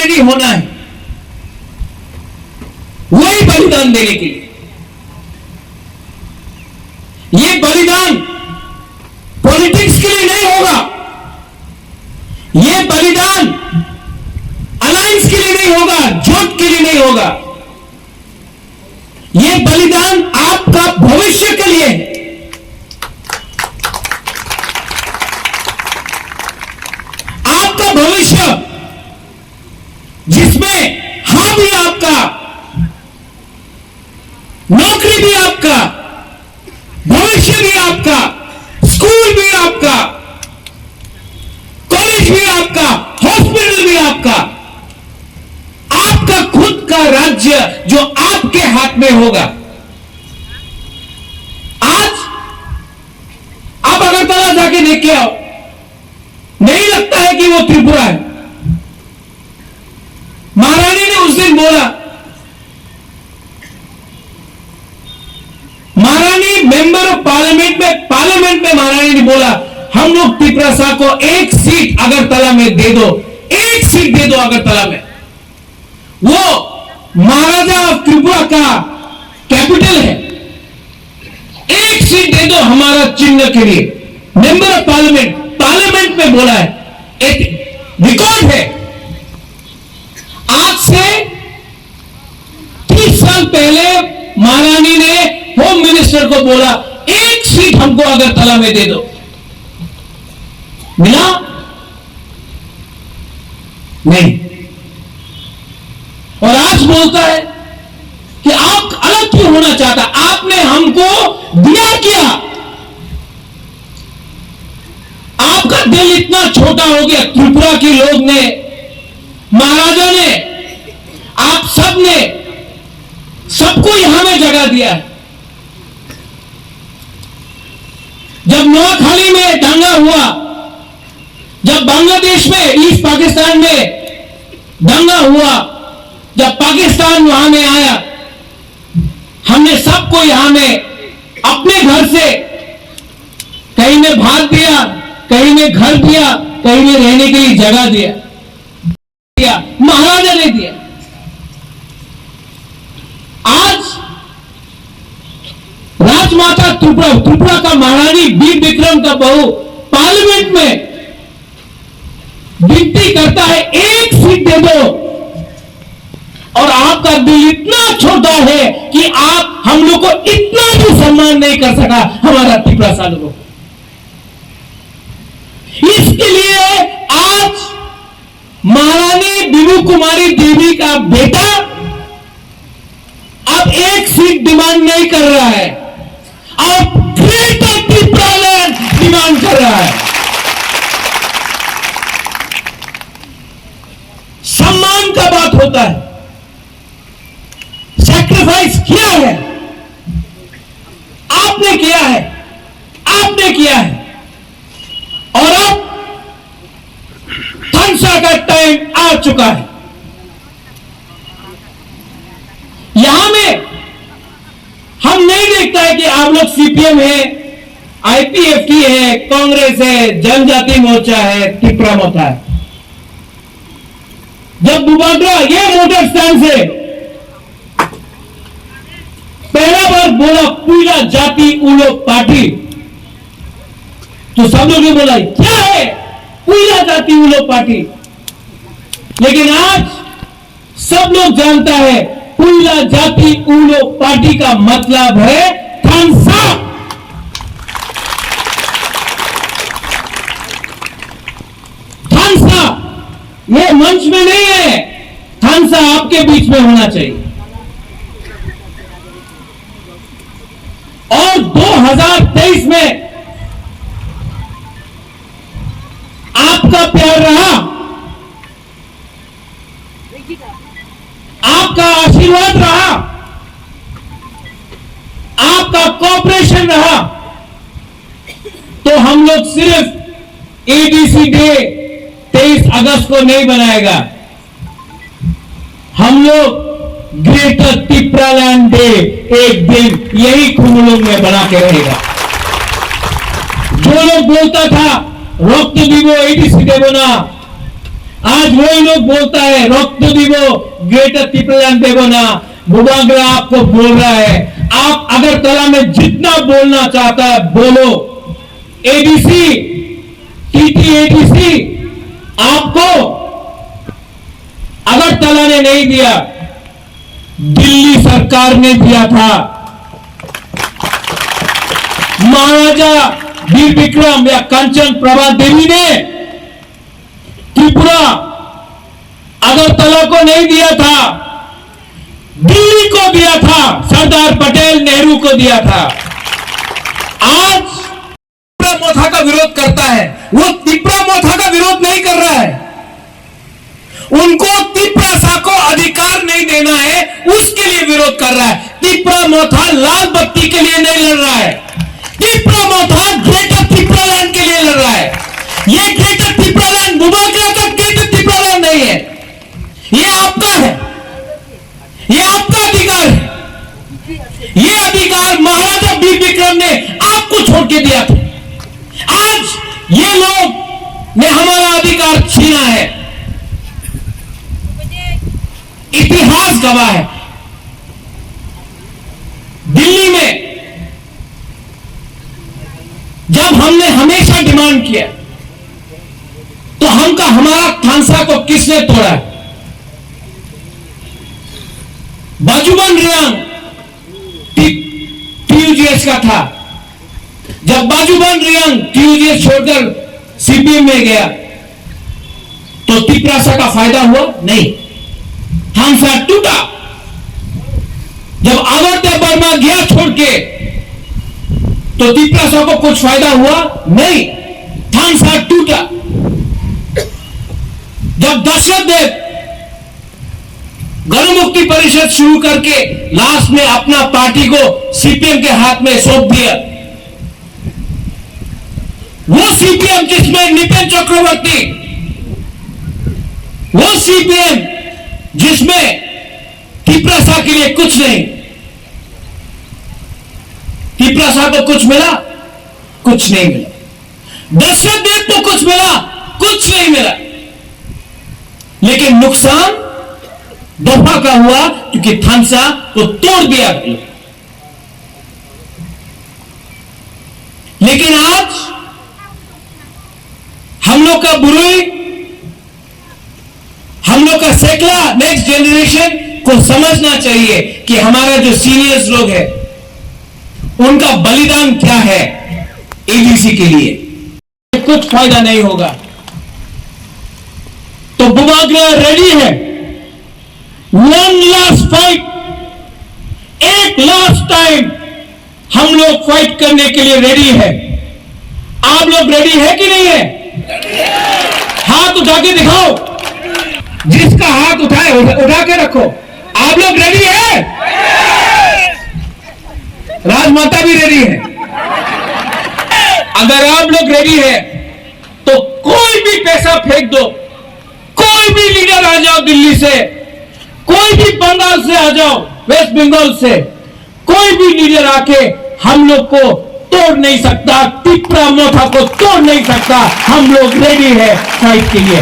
Ready होना है वही बलिदान देने के लिए। ये बलिदान पॉलिटिक्स के लिए नहीं होगा, ये बलिदान अलायंस के लिए नहीं होगा, झूठ के लिए नहीं होगा, ये बलिदान आपका भविष्य के लिए है। आपका भविष्य जिसमें हां भी आपका, नौकरी भी आपका, भविष्य भी आपका, स्कूल भी आपका, कॉलेज भी आपका, हॉस्पिटल भी आपका, आपका खुद का राज्य जो आपके हाथ में होगा। आज आप अगरतला जाके देख के आओ, नहीं लगता है कि वो त्रिपुरा है। महारानी ने उस दिन बोला, महारानी मेंबर ऑफ पार्लियामेंट में महारानी ने बोला, हम लोग त्रिपुरा को एक सीट अगरतला में दे दो, एक सीट दे दो अगरतला में। वो महाराजा ऑफ त्रिपुरा का कैपिटल है, एक सीट दे दो हमारा चिन्ह के लिए। मेंबर ऑफ पार्लियामेंट में बोला है, एक रिकॉर्ड है। आज से 30 साल पहले महारानी ने होम मिनिस्टर को बोला, एक सीट हमको अगरतला में दे दो। मिला? नहीं। और आज बोलता है कि आप अलग क्यों होना चाहता, आपने हमको दिया क्या? आपका दिल इतना छोटा हो गया। त्रिपुरा के लोग ने, महाराजा ने, आप सब ने, सबको यहां में जगह दिया है। जब नोआखाली में दंगा हुआ, जब बांग्लादेश में, ईस्ट पाकिस्तान में दंगा हुआ, जब पाकिस्तान वहां में आया, हमने सबको यहां में अपने घर से, कहीं में भाग दिया, कहीं में घर दिया, कहीं में रहने के लिए जगह दिया, महाराजा ने दिया। आज राजमाता त्रिपुरा का महारानी वीर विक्रम का बहू पार्लियामेंट में विनती करता है, एक सीट दे दो। और आपका दिल इतना छोटा है कि आप हम लोग को इतना भी सम्मान नहीं कर सका, हमारा त्रिपुरा सालों को। इसके लिए आज महारानी बिबू कुमारी देवी का बेटा अब एक सीट डिमांड नहीं कर रहा है, अब ग्रेटर त्रिपुरा लैंड डिमांड कर रहा है। सम्मान का बात होता है, सैक्रिफाइस किया है, आपने किया है, आपने किया है। और अब थनसा का टाइम आ चुका है। यहां में हम नहीं देखता है कि आप लोग सीपीएम है, आईपीएफटी है, कांग्रेस है, जनजाति मोर्चा है, त्रिपुरा मोर्चा है। जब बुबाड्रा ये मोटर स्टैंड से पहला बार बोला पूरा जाति उलो पार्टी, तो सब लोग ने बोला क्या है पूरा जाति उलो पार्टी। लेकिन आज सब लोग जानता है पूरा जाति उलो पार्टी का मतलब है थनसा। थनसा ये मंच में नहीं है, थनसा आपके बीच में होना चाहिए। और 2023 में आपका प्यार रहा, आपका आशीर्वाद रहा, आपका कोऑपरेशन रहा, तो हम लोग सिर्फ एडीसी डे 23 अगस्त को नहीं बनाएगा, हम लोग ग्रेटर त्रिपुरा लैंड डे एक दिन यही कुमुलुंग में बना के रहेगा। जो लोग बोलता था रक्त দিব एडीसी देव ना, आज वही लोग बोलता है रक्त दिवो ग्रेटर त्रिपुरालैंड देवो ना, बुबाग्रा आपको बोल रहा है, आप अगरतला में जितना बोलना चाहता है बोलो। एडीसी टीटीएडीसी आपको अगरतला ने नहीं दिया, दिल्ली सरकार ने दिया था। महाराजा वीर विक्रम या कंचन प्रभा देवी ने त्रिपुरा अगरतला को नहीं दिया था, दिल्ली को दिया था, सरदार पटेल नेहरू को दिया था। आज त्रिपुरा मोथा का विरोध करता है, वो त्रिपुरा मोथा का विरोध नहीं कर रहा है, उनको त्रिपुरा को अधिकार नहीं देना है उसके लिए विरोध कर रहा है। त्रिपुरा मोथा लाल बत्ती के लिए नहीं लड़ रहा है, त्रिपुरा मोथा ग्रेटर त्रिपुरालैंड के लिए लड़ रहा है। ये ग्रेटर त्रिपुरालैंड बुबाग्रा का ग्रेटर त्रिपुरालैंड नहीं है, ये आपका है, ये आपका अधिकार है। ये अधिकार महाराजा वीर विक्रम ने आपको छोड़ के दिया था, आज ये लोग ने हमारा अधिकार छीना है। इतिहास गवाह है, दिल्ली में जब हमने हमेशा डिमांड किया तो हमारा थानसा को किसने तोड़ा? बाजूबन रियांग टीयूजीएस का था। जब बाजूबन रियांग टीयूजीएस छोड़कर सीपीएम में गया तो त्रिपुरा का फायदा हुआ नहीं, थानसा टूटा। जब आवर्त वर्मा गया छोड़ के तो त्रिपुरा को कुछ फायदा हुआ नहीं, थानसा टूटा। जब दशरथ देव गणमुक्ति परिषद शुरू करके लास्ट में अपना पार्टी को सीपीएम के हाथ में सौंप दिया, वो सीपीएम जिसमें नितिन चक्रवर्ती, वो सीपीएम जिसमें त्रिपुरा के लिए कुछ नहीं, त्रिपुरा को कुछ मिला? कुछ नहीं मिला। दशरथ देव को कुछ मिला? कुछ नहीं मिला। लेकिन नुकसान दफा का हुआ क्योंकि थानसा को तोड़ दिया गया। लेकिन आज हम लोग का बुराई, हम लोग का सेकला नेक्स्ट जनरेशन को समझना चाहिए कि हमारा जो सीनियर्स लोग हैं उनका बलिदान क्या है एडीसी के लिए, कुछ फायदा नहीं होगा। तो बुबाग्रा रेडी है, वन लास्ट फाइट, एक लास्ट टाइम हम लोग फाइट करने के लिए रेडी है। आप लोग रेडी है कि नहीं है? हाथ उठा के दिखाओ, जिसका हाथ उठाए उठा के रखो। आप लोग रेडी है? राजमाता भी रेडी है। अगर आप लोग रेडी है तो कोई भी पैसा फेंक दो, कोई भी लीडर आ जाओ दिल्ली से, कोई भी बंगाल से आ जाओ, वेस्ट बंगाल से, कोई भी लीडर आके हम लोग को तोड़ नहीं सकता, त्रिपुरा मोथा को तोड़ नहीं सकता। हम लोग रेडी है फाइट के लिए।